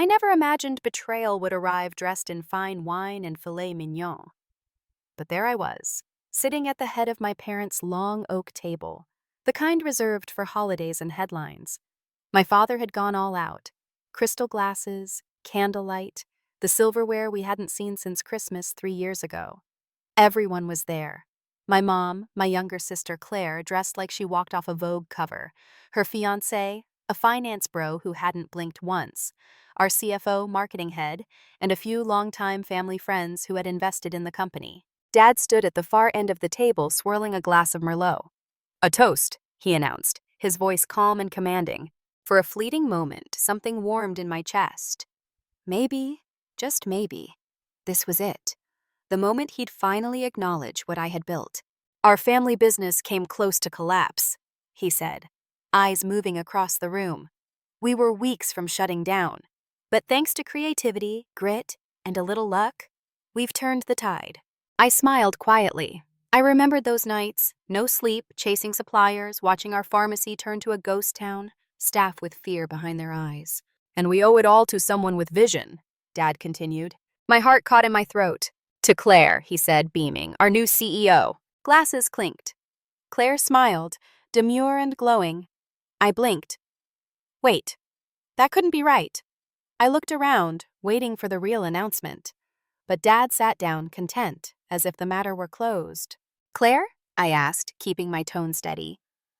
I never imagined betrayal would arrive dressed in fine wine and filet mignon. But there I was, sitting at the head of my parents' long oak table, the kind reserved for holidays and headlines. My father had gone all out. Crystal glasses, candlelight, the silverware we hadn't seen since Christmas 3 years ago. Everyone was there. My mom, my younger sister Claire, dressed like she walked off a Vogue cover, her fiancé, a finance bro who hadn't blinked once, our CFO, marketing head, and a few longtime family friends who had invested in the company. Dad stood at the far end of the table swirling a glass of Merlot. "A toast," he announced, his voice calm and commanding. For a fleeting moment, something warmed in my chest. Maybe, just maybe, this was it. The moment he'd finally acknowledge what I had built. "Our family business came close to collapse," he said, eyes moving across the room. "We were weeks from shutting down. But thanks to creativity, grit, and a little luck, we've turned the tide." I smiled quietly. I remembered those nights, no sleep, chasing suppliers, watching our pharmacy turn to a ghost town, staff with fear behind their eyes. "And we owe it all to someone with vision," Dad continued. My heart caught in my throat. "To Claire," he said, beaming, "our new CEO." Glasses clinked. Claire smiled, demure and glowing. I blinked. Wait, that couldn't be right. I looked around, waiting for the real announcement. But Dad sat down, content, as if the matter were closed. "Claire?" I asked, keeping my tone steady.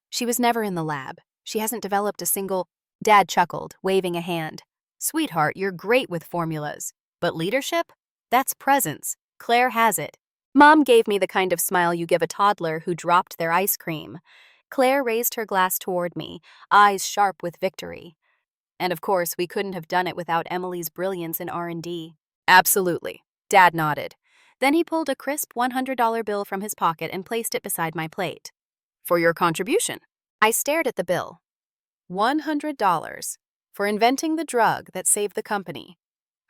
"She was never in the lab. She hasn't developed a single—" Dad chuckled, waving a hand. "Sweetheart, you're great with formulas. But leadership? That's presence. Claire has it." Mom gave me the kind of smile you give a toddler who dropped their ice cream. Claire raised her glass toward me, eyes sharp with victory. "And of course, we couldn't have done it without Emily's brilliance in R&D. "Absolutely." Dad nodded. Then he pulled a crisp $100 bill from his pocket and placed it beside my plate. "For your contribution." I stared at the bill. $100 for inventing the drug that saved the company.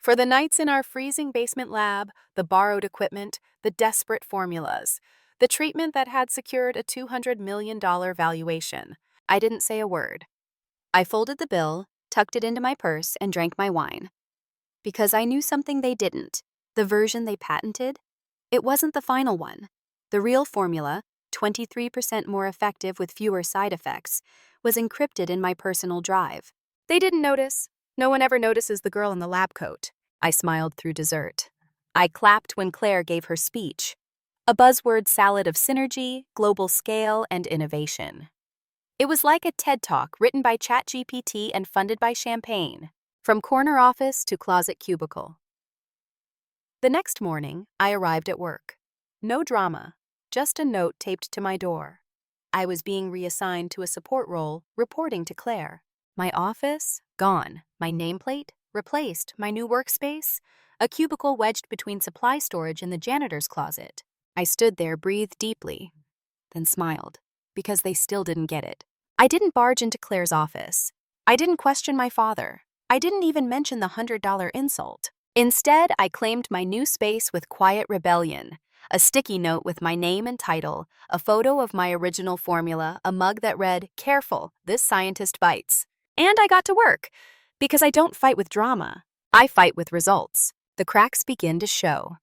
For the nights in our freezing basement lab, the borrowed equipment, the desperate formulas, the treatment that had secured a $200 million valuation. I didn't say a word. I folded the bill, tucked it into my purse, and drank my wine. Because I knew something they didn't. The version they patented? It wasn't the final one. The real formula, 23% more effective with fewer side effects, was encrypted in my personal drive. They didn't notice. No one ever notices the girl in the lab coat. I smiled through dessert. I clapped when Claire gave her speech. A buzzword salad of synergy, global scale, and innovation. It was like a TED Talk written by ChatGPT and funded by Champagne, from corner office to closet cubicle. The next morning, I arrived at work. No drama, just a note taped to my door. I was being reassigned to a support role, reporting to Claire. My office? Gone. My nameplate? Replaced. My new workspace? A cubicle wedged between supply storage and the janitor's closet. I stood there, breathed deeply, then smiled, because they still didn't get it. I didn't barge into Claire's office. I didn't question my father. I didn't even mention the $100 insult. Instead, I claimed my new space with quiet rebellion. A sticky note with my name and title, a photo of my original formula, a mug that read, "Careful, this scientist bites." And I got to work, because I don't fight with drama. I fight with results. The cracks begin to show.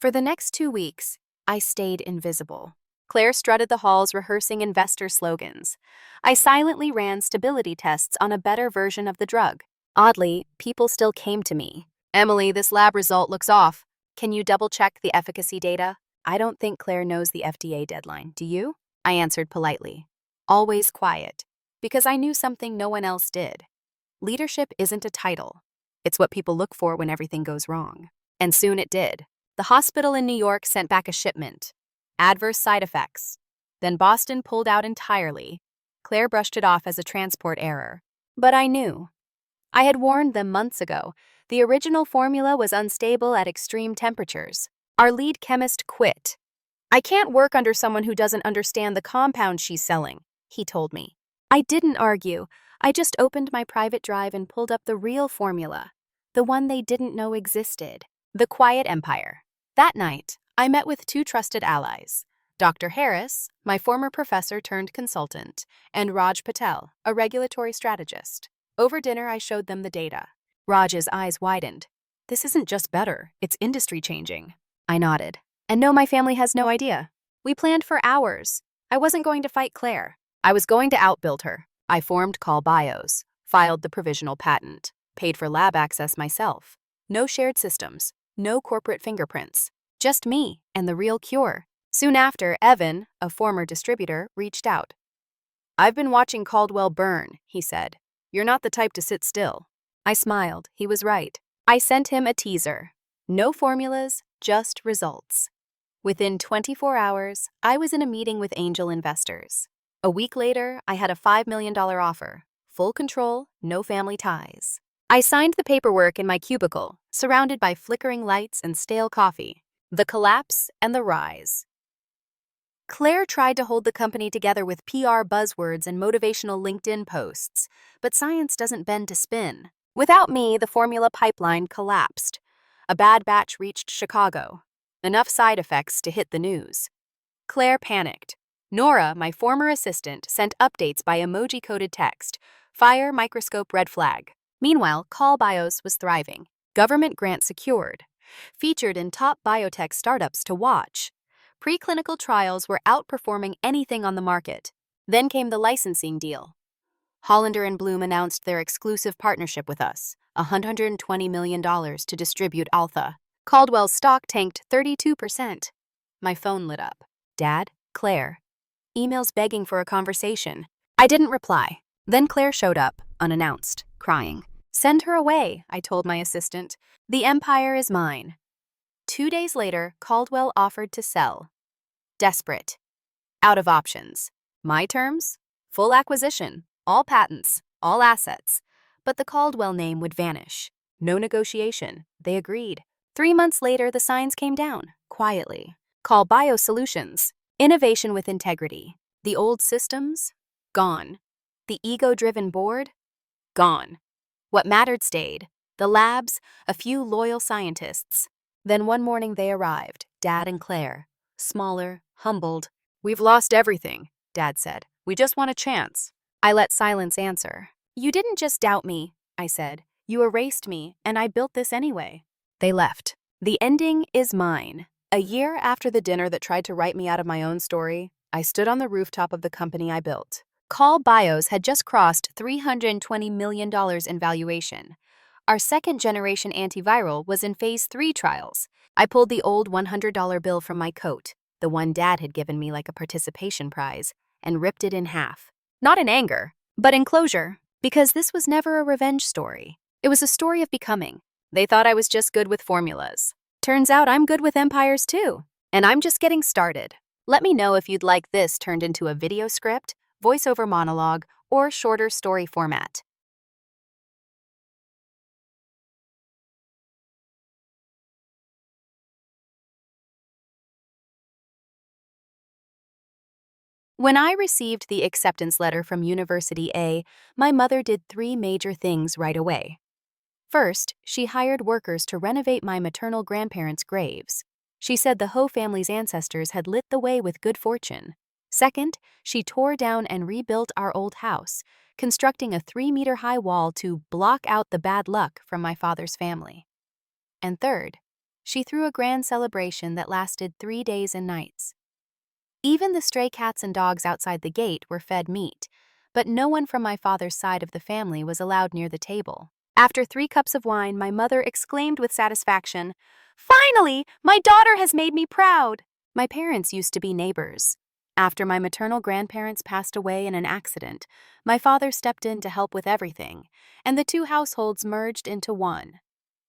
For the next 2 weeks, I stayed invisible. Claire strutted the halls rehearsing investor slogans. I silently ran stability tests on a better version of the drug. Oddly, people still came to me. "Emily, this lab result looks off. Can you double-check the efficacy data?" I don't think Claire knows the FDA deadline, do you? I answered politely. Always quiet, because I knew something no one else did. Leadership isn't a title. It's what people look for when everything goes wrong. And soon it did. The hospital in New York sent back a shipment. Adverse side effects. Then Boston pulled out entirely. Claire brushed it off as a transport error. But I knew. I had warned them months ago. The original formula was unstable at extreme temperatures. Our lead chemist quit. "I can't work under someone who doesn't understand the compound she's selling," he told me. I didn't argue. I just opened my private drive and pulled up the real formula, the one they didn't know existed. The Quiet Empire. That night, I met with 2 trusted allies. Dr. Harris, my former professor turned consultant, and Raj Patel, a regulatory strategist. Over dinner, I showed them the data. Raj's eyes widened. This isn't just better, it's industry-changing. I nodded. And no, my family has no idea. We planned for hours. I wasn't going to fight Claire. I was going to outbuild her. I formed Call Bios, filed the provisional patent, paid for lab access myself. No shared systems, no corporate fingerprints. Just me and the real cure. Soon after, Evan, a former distributor, reached out. I've been watching Caldwell burn, he said. You're not the type to sit still. I smiled. He was right. I sent him a teaser. No formulas, just results. Within 24 hours, I was in a meeting with angel investors. A week later, I had a $5 million offer. Full control, no family ties. I signed the paperwork in my cubicle, surrounded by flickering lights and stale coffee. The collapse and the rise. Claire tried to hold the company together with PR buzzwords and motivational LinkedIn posts, but science doesn't bend to spin. Without me, the formula pipeline collapsed. A bad batch reached Chicago. Enough side effects to hit the news. Claire panicked. Nora, my former assistant, sent updates by emoji-coded text. Fire, microscope, red flag. Meanwhile, Call Bios was thriving. Government grant secured. Featured in top biotech startups to watch. Preclinical trials were outperforming anything on the market. Then came the licensing deal. Hollander and Bloom announced their exclusive partnership with us, $120 million to distribute Alpha. Caldwell's stock tanked 32%. My phone lit up. Dad, Claire. Emails begging for a conversation. I didn't reply. Then Claire showed up, unannounced, crying. Send her away, I told my assistant. The empire is mine. 2 days later, Caldwell offered to sell. Desperate. Out of options. My terms? Full acquisition, all patents, all assets. But the Caldwell name would vanish. No negotiation. They agreed. 3 months later, the signs came down, quietly. Call Biosolutions. Innovation with integrity. The old systems? Gone. The ego-driven board? Gone. What mattered stayed. The labs, a few loyal scientists. Then one morning they arrived, Dad and Claire. Smaller, humbled. We've lost everything, Dad said. We just want a chance. I let silence answer. You didn't just doubt me, I said. You erased me, and I built this anyway. They left. The ending is mine. A year after the dinner that tried to write me out of my own story, I stood on the rooftop of the company I built. Call Bios had just crossed $320 million in valuation. Our second-generation antiviral was in phase 3 trials. I pulled the old $100 bill from my coat, the one Dad had given me like a participation prize, and ripped it in half. Not in anger, but in closure, because this was never a revenge story. It was a story of becoming. They thought I was just good with formulas. Turns out I'm good with empires too, and I'm just getting started. Let me know if you'd like this turned into a video script, voiceover monologue, or shorter story format. When I received the acceptance letter from University A, my mother did 3 major things right away. First, she hired workers to renovate my maternal grandparents' graves. She said the Ho family's ancestors had lit the way with good fortune. Second, she tore down and rebuilt our old house, constructing a 3-meter-high wall to block out the bad luck from my father's family. And third, she threw a grand celebration that lasted 3 days and nights. Even the stray cats and dogs outside the gate were fed meat, but no one from my father's side of the family was allowed near the table. After 3 cups of wine, my mother exclaimed with satisfaction, "Finally, my daughter has made me proud!" My parents used to be neighbors. After my maternal grandparents passed away in an accident, my father stepped in to help with everything, and the 2 households merged into one.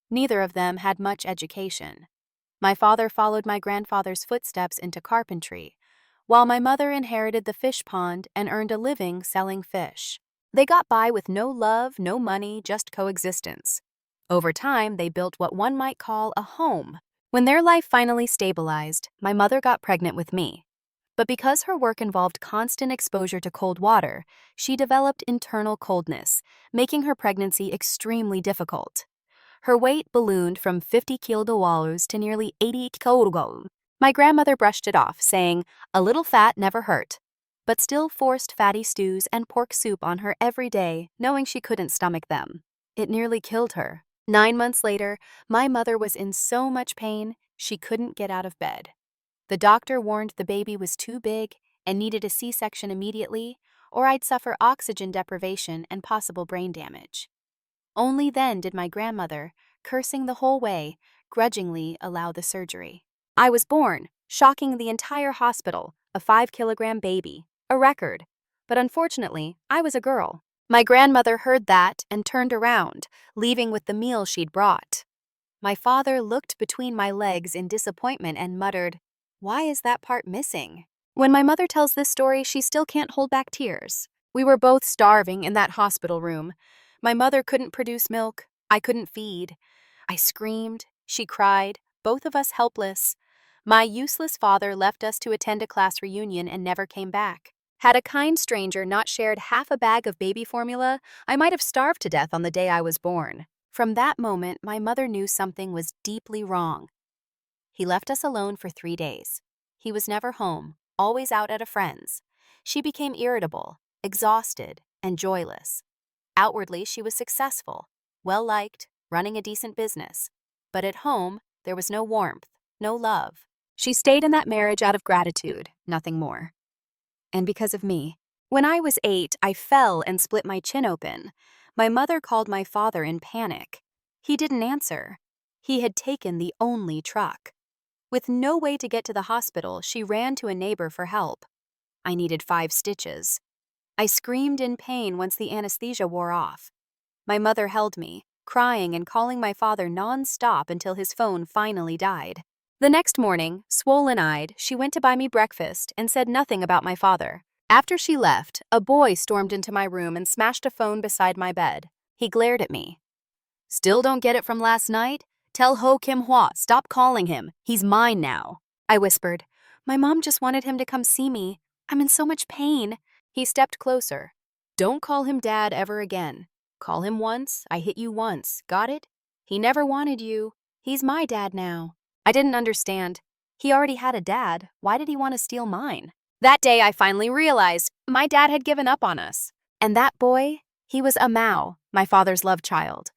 Neither of them had much education. My father followed my grandfather's footsteps into carpentry, while my mother inherited the fish pond and earned a living selling fish. They got by with no love, no money, just coexistence. Over time, they built what one might call a home. When their life finally stabilized, my mother got pregnant with me. But because her work involved constant exposure to cold water, she developed internal coldness, making her pregnancy extremely difficult. Her weight ballooned from 50 kilograms to nearly 80 kilograms. My grandmother brushed it off, saying, "A little fat never hurt," but still forced fatty stews and pork soup on her every day, knowing she couldn't stomach them. It nearly killed her. 9 months later, my mother was in so much pain, she couldn't get out of bed. The doctor warned the baby was too big and needed a C-section immediately, or I'd suffer oxygen deprivation and possible brain damage. Only then did my grandmother, cursing the whole way, grudgingly allow the surgery. I was born, shocking the entire hospital, a 5-kilogram baby, a record. But unfortunately, I was a girl. My grandmother heard that and turned around, leaving with the meal she'd brought. My father looked between my legs in disappointment and muttered, "Why is that part missing?" When my mother tells this story, she still can't hold back tears. We were both starving in that hospital room. My mother couldn't produce milk. I couldn't feed. I screamed. She cried. Both of us helpless. My useless father left us to attend a class reunion and never came back. Had a kind stranger not shared half a bag of baby formula, I might have starved to death on the day I was born. From that moment, my mother knew something was deeply wrong. He left us alone for 3 days. He was never home, always out at a friend's. She became irritable, exhausted, and joyless. Outwardly, she was successful, well-liked, running a decent business. But at home, there was no warmth, no love. She stayed in that marriage out of gratitude, nothing more. And because of me. When I was 8, I fell and split my chin open. My mother called my father in panic. He didn't answer. He had taken the only truck. With no way to get to the hospital, she ran to a neighbor for help. I needed 5 stitches. I screamed in pain once the anesthesia wore off. My mother held me, crying and calling my father non-stop until his phone finally died. The next morning, swollen-eyed, she went to buy me breakfast and said nothing about my father. After she left, a boy stormed into my room and smashed a phone beside my bed. He glared at me. "Still don't get it from last night? Tell Ho Kim Hwa, stop calling him. He's mine now." I whispered. "My mom just wanted him to come see me. I'm in so much pain." He stepped closer. "Don't call him Dad ever again. Call him once, I hit you once, got it? He never wanted you. He's my dad now." I didn't understand. He already had a dad. Why did he want to steal mine? That day, I finally realized my dad had given up on us. And that boy, he was a Mao, my father's love child.